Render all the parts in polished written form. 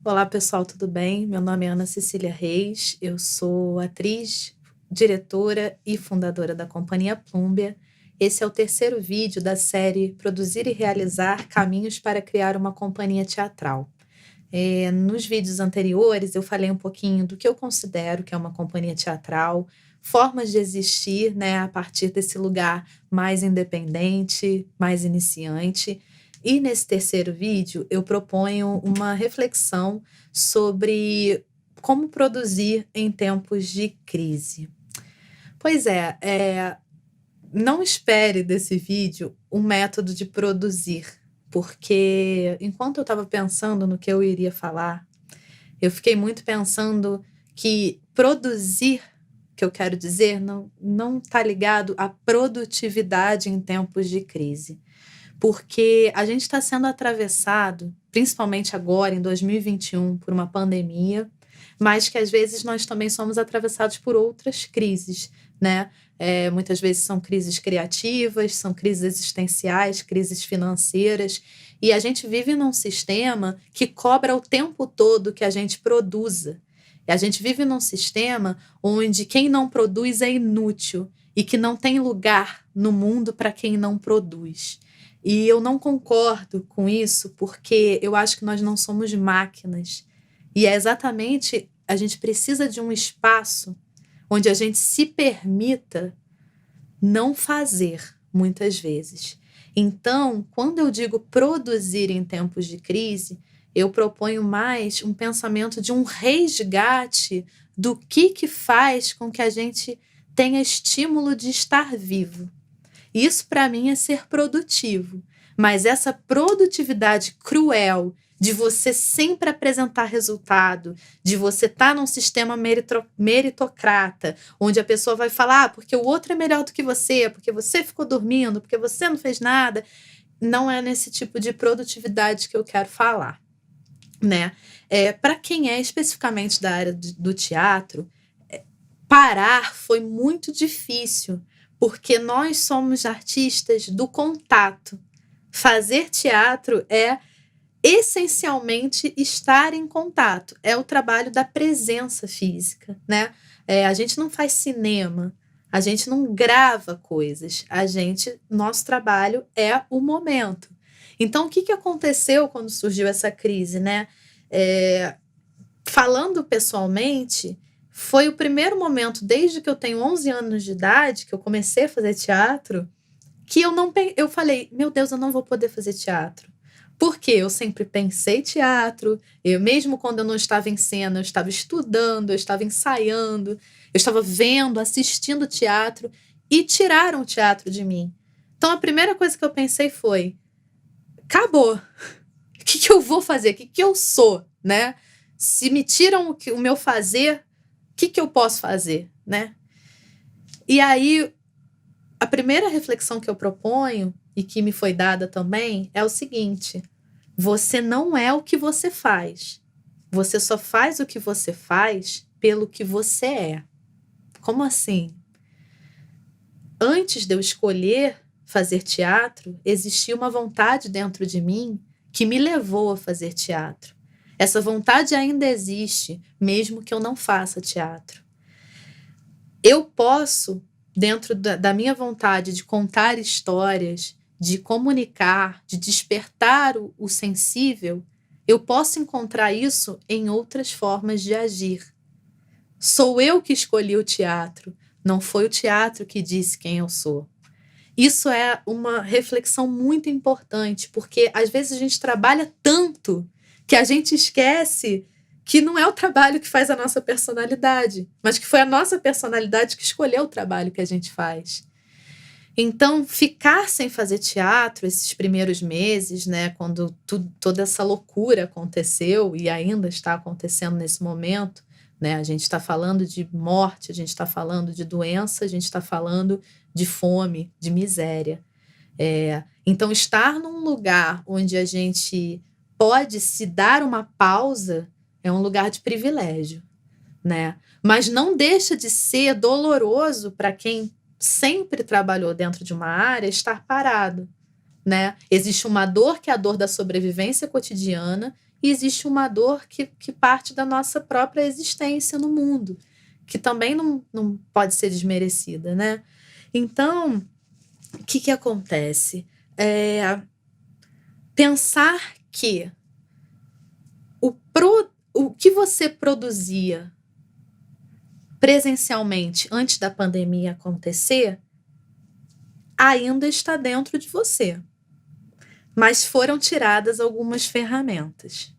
Olá, pessoal, tudo bem? Meu nome é Ana Cecília Reis, eu sou atriz, diretora e fundadora da Companhia Plumbia. Esse é o terceiro vídeo da série Produzir e Realizar Caminhos para Criar uma Companhia Teatral. Nos vídeos anteriores, eu falei um pouquinho do que eu considero que é uma companhia teatral, formas de existir, né, a partir desse lugar mais independente, mais iniciante. E nesse terceiro vídeo, eu proponho uma reflexão sobre como produzir em tempos de crise. Pois é, não espere desse vídeo um método de produzir, porque enquanto eu estava pensando no que eu iria falar, eu fiquei muito pensando que produzir, que eu quero dizer, não está ligado à produtividade em tempos de crise. Porque a gente está sendo atravessado, principalmente agora, em 2021, por uma pandemia, mas que às vezes nós também somos atravessados por outras crises, né? Muitas vezes são crises criativas, são crises existenciais, crises financeiras, e a gente vive num sistema que cobra o tempo todo que a gente produza. E a gente vive num sistema onde quem não produz é inútil e que não tem lugar no mundo para quem não produz. E eu não concordo com isso porque eu acho que nós não somos máquinas. E é exatamente, a gente precisa de um espaço onde a gente se permita não fazer, muitas vezes. Então, quando eu digo produzir em tempos de crise, eu proponho mais um pensamento de um resgate do que faz com que a gente tenha estímulo de estar vivo. Isso, para mim, é ser produtivo. Mas essa produtividade cruel de você sempre apresentar resultado, de você estar num sistema meritocrata, onde a pessoa vai falar porque o outro é melhor do que você, porque você ficou dormindo, porque você não fez nada, não é nesse tipo de produtividade que eu quero falar, né? Para quem é especificamente da área do teatro, parar foi muito difícil, porque nós somos artistas do contato. Fazer teatro é essencialmente estar em contato, é o trabalho da presença física, né? A gente não faz cinema, a gente não grava coisas, nosso trabalho é o momento. Então, o que aconteceu quando surgiu essa crise, né? Falando pessoalmente, foi o primeiro momento, desde que eu tenho 11 anos de idade, que eu comecei a fazer teatro, que eu falei, meu Deus, eu não vou poder fazer teatro. Porque eu sempre pensei teatro, mesmo quando eu não estava em cena, eu estava estudando, eu estava ensaiando, eu estava vendo, assistindo teatro, e tiraram o teatro de mim. Então, a primeira coisa que eu pensei foi, acabou. O que eu vou fazer? O que eu sou, né? Se me tiram o meu fazer, o que eu posso fazer, né? E aí, a primeira reflexão que eu proponho, e que me foi dada também, é o seguinte: você não é o que você faz. Você só faz o que você faz pelo que você é. Como assim? Antes de eu escolher fazer teatro, existia uma vontade dentro de mim que me levou a fazer teatro. Essa vontade ainda existe, mesmo que eu não faça teatro. Eu posso, dentro da minha vontade de contar histórias, de comunicar, de despertar o sensível, eu posso encontrar isso em outras formas de agir. Sou eu que escolhi o teatro, não foi o teatro que disse quem eu sou. Isso é uma reflexão muito importante, porque às vezes a gente trabalha tanto que a gente esquece que não é o trabalho que faz a nossa personalidade, mas que foi a nossa personalidade que escolheu o trabalho que a gente faz. Então, ficar sem fazer teatro esses primeiros meses, né, quando toda essa loucura aconteceu e ainda está acontecendo nesse momento, né, a gente está falando de morte, a gente está falando de doença, a gente está falando de fome, de miséria. Então, estar num lugar onde a gente pode se dar uma pausa é um lugar de privilégio, né? Mas não deixa de ser doloroso para quem sempre trabalhou dentro de uma área estar parado, né? Existe uma dor que é a dor da sobrevivência cotidiana e existe uma dor que parte da nossa própria existência no mundo, que também não pode ser desmerecida, né. Então, o que acontece? Pensar que o que você produzia presencialmente antes da pandemia acontecer, ainda está dentro de você, mas foram tiradas algumas ferramentas,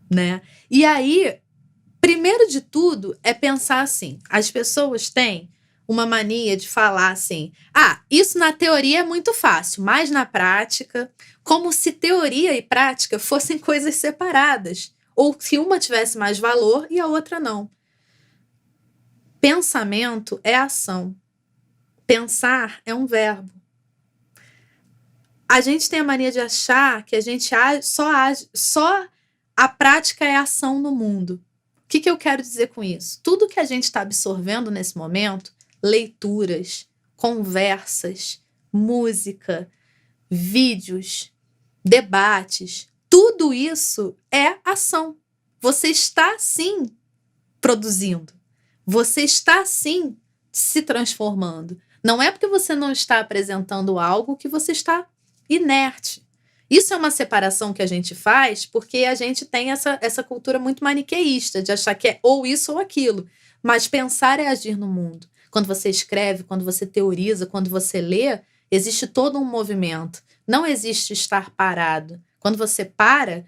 né. E aí, primeiro de tudo é pensar assim, as pessoas têm uma mania de falar assim: "Ah, isso na teoria é muito fácil, mas na prática", como se teoria e prática fossem coisas separadas, ou se uma tivesse mais valor e a outra não. Pensamento é ação, pensar é um verbo. A gente tem a mania de achar que a gente age, só a prática é ação no mundo. O que eu quero dizer com isso? Tudo que a gente está absorvendo nesse momento, leituras, conversas, música, vídeos, debates, tudo isso é ação. Você está sim produzindo. Você está sim se transformando. Não é porque você não está apresentando algo que você está inerte. Isso é uma separação que a gente faz porque a gente tem essa cultura muito maniqueísta de achar que é ou isso ou aquilo. Mas pensar é agir no mundo. Quando você escreve, quando você teoriza, quando você lê, existe todo um movimento. Não existe estar parado. Quando você para,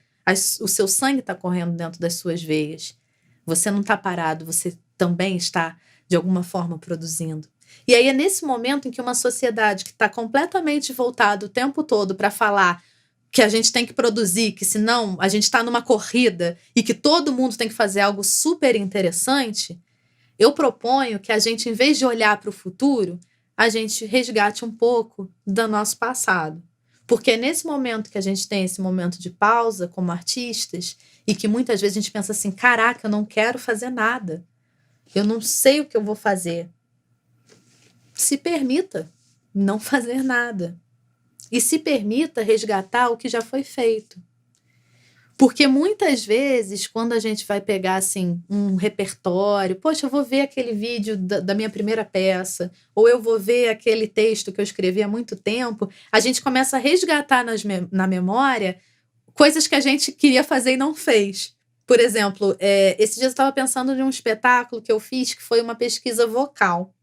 o seu sangue está correndo dentro das suas veias. Você não está parado, você também está, de alguma forma, produzindo. E aí é nesse momento em que uma sociedade que está completamente voltada o tempo todo para falar que a gente tem que produzir, que senão a gente está numa corrida e que todo mundo tem que fazer algo super interessante, eu proponho que a gente, em vez de olhar para o futuro, a gente resgate um pouco do nosso passado. Porque é nesse momento que a gente tem esse momento de pausa como artistas e que muitas vezes a gente pensa assim, caraca, eu não quero fazer nada. Eu não sei o que eu vou fazer. Se permita não fazer nada. E se permita resgatar o que já foi feito. Porque muitas vezes, quando a gente vai pegar assim, um repertório, poxa, eu vou ver aquele vídeo da minha primeira peça, ou eu vou ver aquele texto que eu escrevi há muito tempo, a gente começa a resgatar na memória coisas que a gente queria fazer e não fez. Por exemplo, esses dias eu estava pensando em um espetáculo que eu fiz, que foi uma pesquisa vocal.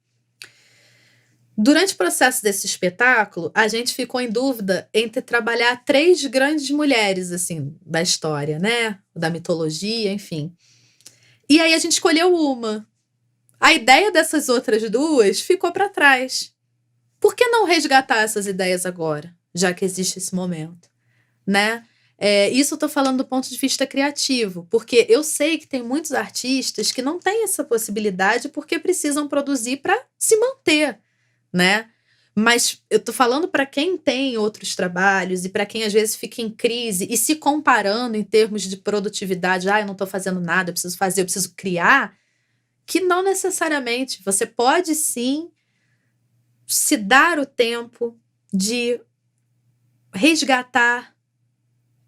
Durante o processo desse espetáculo, a gente ficou em dúvida entre trabalhar 3 grandes mulheres, assim, da história, né, da mitologia, enfim. E aí a gente escolheu uma. A ideia dessas outras 2 ficou para trás. Por que não resgatar essas ideias agora, já que existe esse momento, né? Isso eu tô falando do ponto de vista criativo, porque eu sei que tem muitos artistas que não têm essa possibilidade porque precisam produzir para se manter, né? Mas eu tô falando para quem tem outros trabalhos e para quem às vezes fica em crise e se comparando em termos de produtividade, eu não tô fazendo nada, eu preciso fazer, eu preciso criar, que não necessariamente. Você pode sim se dar o tempo de resgatar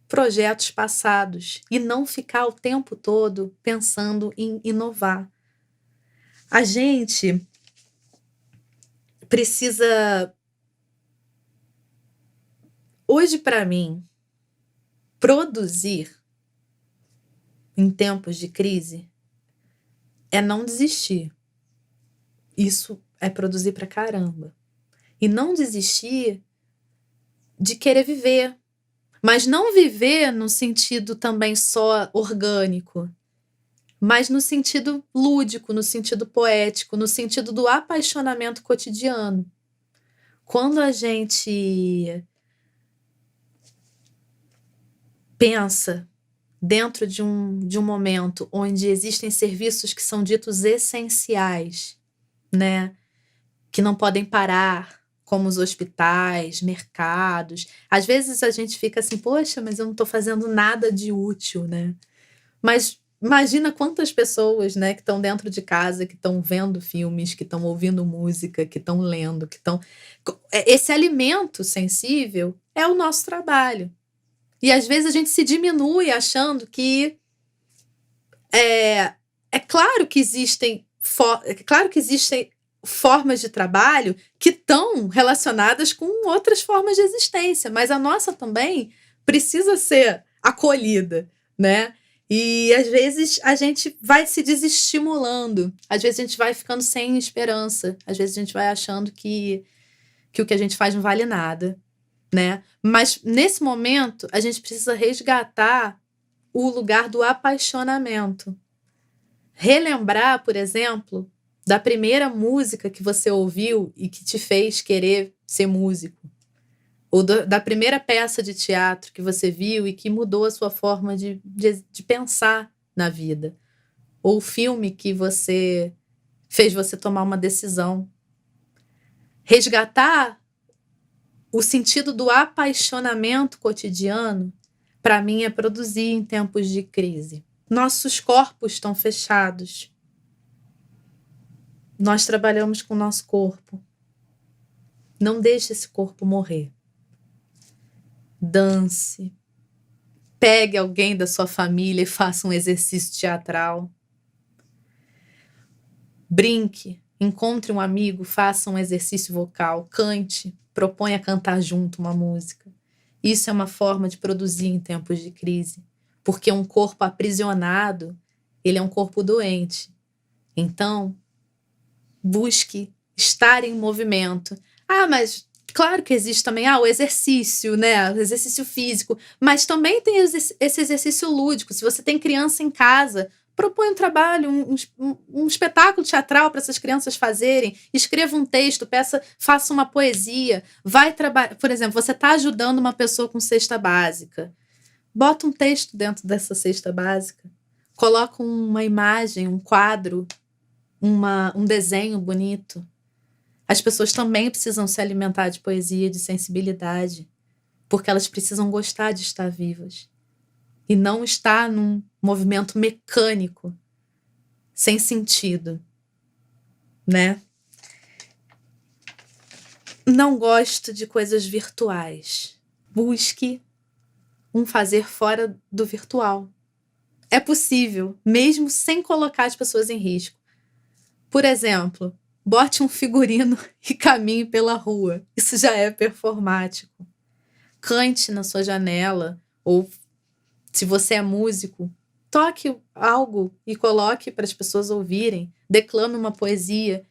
projetos passados e não ficar o tempo todo pensando em inovar. A gente precisa. Hoje, para mim, produzir em tempos de crise é não desistir. Isso é produzir pra caramba. E não desistir de querer viver. Mas não viver no sentido também só orgânico, mas no sentido lúdico, no sentido poético, no sentido do apaixonamento cotidiano. Quando a gente pensa dentro de um momento onde existem serviços que são ditos essenciais, né, que não podem parar, como os hospitais, mercados. Às vezes a gente fica assim: "Poxa, mas eu não estou fazendo nada de útil", né. Mas imagina quantas pessoas, né, que estão dentro de casa, que estão vendo filmes, que estão ouvindo música, que estão lendo, que estão esse alimento sensível é o nosso trabalho. E às vezes a gente se diminui achando que é claro que existem formas de trabalho que estão relacionadas com outras formas de existência, mas a nossa também precisa ser acolhida, né? E às vezes a gente vai se desestimulando, às vezes a gente vai ficando sem esperança, às vezes a gente vai achando que o que a gente faz não vale nada, né? Mas nesse momento a gente precisa resgatar o lugar do apaixonamento. Relembrar, por exemplo, da primeira música que você ouviu e que te fez querer ser músico. Ou da primeira peça de teatro que você viu e que mudou a sua forma de pensar na vida. Ou o filme que fez você tomar uma decisão. Resgatar o sentido do apaixonamento cotidiano, para mim, é produzir em tempos de crise. Nossos corpos estão fechados. Nós trabalhamos com o nosso corpo. Não deixe esse corpo morrer. Dance. Pegue alguém da sua família e faça um exercício teatral. Brinque. Encontre um amigo, faça um exercício vocal. Cante. Proponha cantar junto uma música. Isso é uma forma de produzir em tempos de crise. Porque um corpo aprisionado, ele é um corpo doente. Então, busque estar em movimento. Mas claro que existe também o exercício, né? O exercício físico. Mas também tem esse exercício lúdico. Se você tem criança em casa, propõe um trabalho, um espetáculo teatral para essas crianças fazerem. Escreva um texto, faça uma poesia. Vai trabalhar. Por exemplo, você está ajudando uma pessoa com cesta básica. Bota um texto dentro dessa cesta básica. Coloca uma imagem, um quadro, um desenho bonito. As pessoas também precisam se alimentar de poesia, de sensibilidade, porque elas precisam gostar de estar vivas e não estar num movimento mecânico, sem sentido, né? Não gosto de coisas virtuais. Busque um fazer fora do virtual. É possível, mesmo sem colocar as pessoas em risco. Por exemplo, bote um figurino e caminhe pela rua. Isso já é performático. Cante na sua janela, ou se você é músico, toque algo e coloque para as pessoas ouvirem. Declame uma poesia,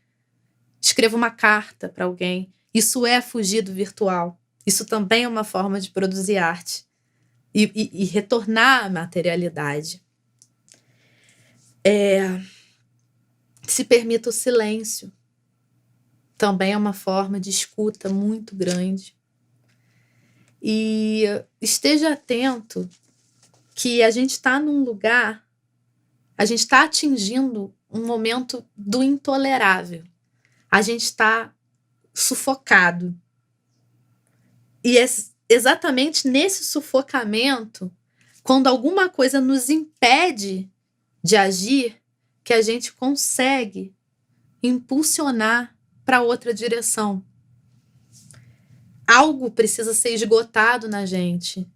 escreva uma carta para alguém. Isso é fugir do virtual. Isso também é uma forma de produzir arte e retornar à materialidade. Se permita o silêncio. Também é uma forma de escuta muito grande. E esteja atento que a gente está num lugar, a gente está atingindo um momento do intolerável. A gente está sufocado. E é exatamente nesse sufocamento, quando alguma coisa nos impede de agir, que a gente consegue impulsionar para outra direção. Algo precisa ser esgotado na gente.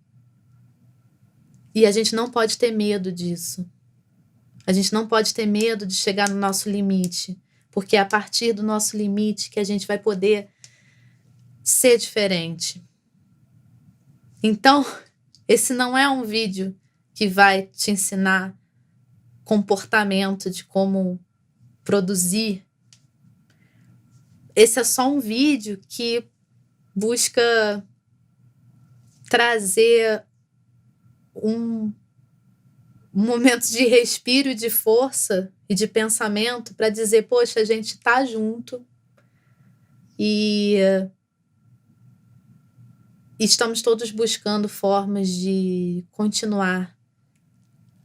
E a gente não pode ter medo disso. A gente não pode ter medo de chegar no nosso limite, porque é a partir do nosso limite que a gente vai poder ser diferente. Então, esse não é um vídeo que vai te ensinar comportamento de como produzir. Esse é só um vídeo que busca trazer um momento de respiro e de força e de pensamento para dizer, poxa, a gente tá junto e estamos todos buscando formas de continuar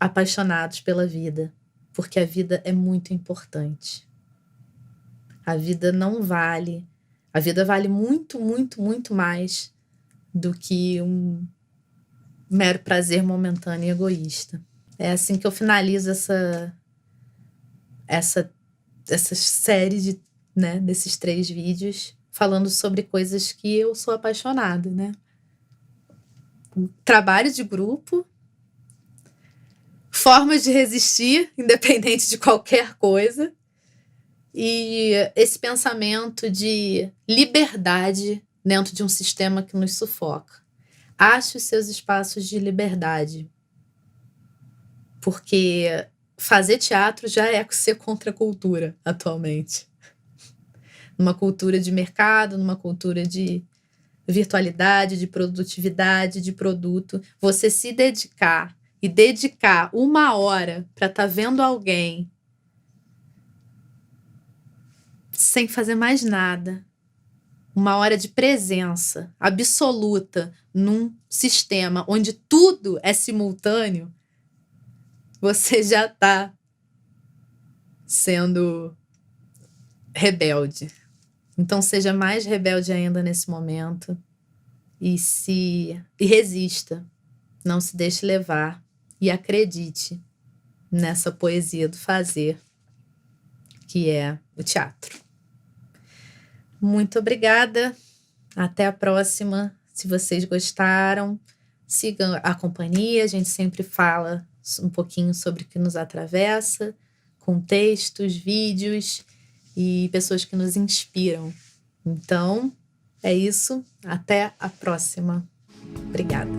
apaixonados pela vida, porque a vida é muito importante. A vida vale muito, muito, muito mais do que um mero prazer momentâneo e egoísta. É assim que eu finalizo essa série desses 3 vídeos, falando sobre coisas que eu sou apaixonada, né? trabalho de grupo, formas de resistir, independente de qualquer coisa, e esse pensamento de liberdade dentro de um sistema que nos sufoca. Ache os seus espaços de liberdade, porque fazer teatro já é ser contra a cultura atualmente. Numa cultura de mercado, numa cultura de virtualidade, de produtividade, de produto, você se dedicar e dedicar 1 hora para estar vendo alguém sem fazer mais nada, 1 hora de presença absoluta num sistema onde tudo é simultâneo, você já está sendo rebelde. Então seja mais rebelde ainda nesse momento e resista. Não se deixe levar e acredite nessa poesia do fazer, que é o teatro. Muito obrigada. Até a próxima. Se vocês gostaram, sigam a companhia. A gente sempre fala um pouquinho sobre o que nos atravessa, com textos, vídeos e pessoas que nos inspiram. Então, é isso. Até a próxima. Obrigada.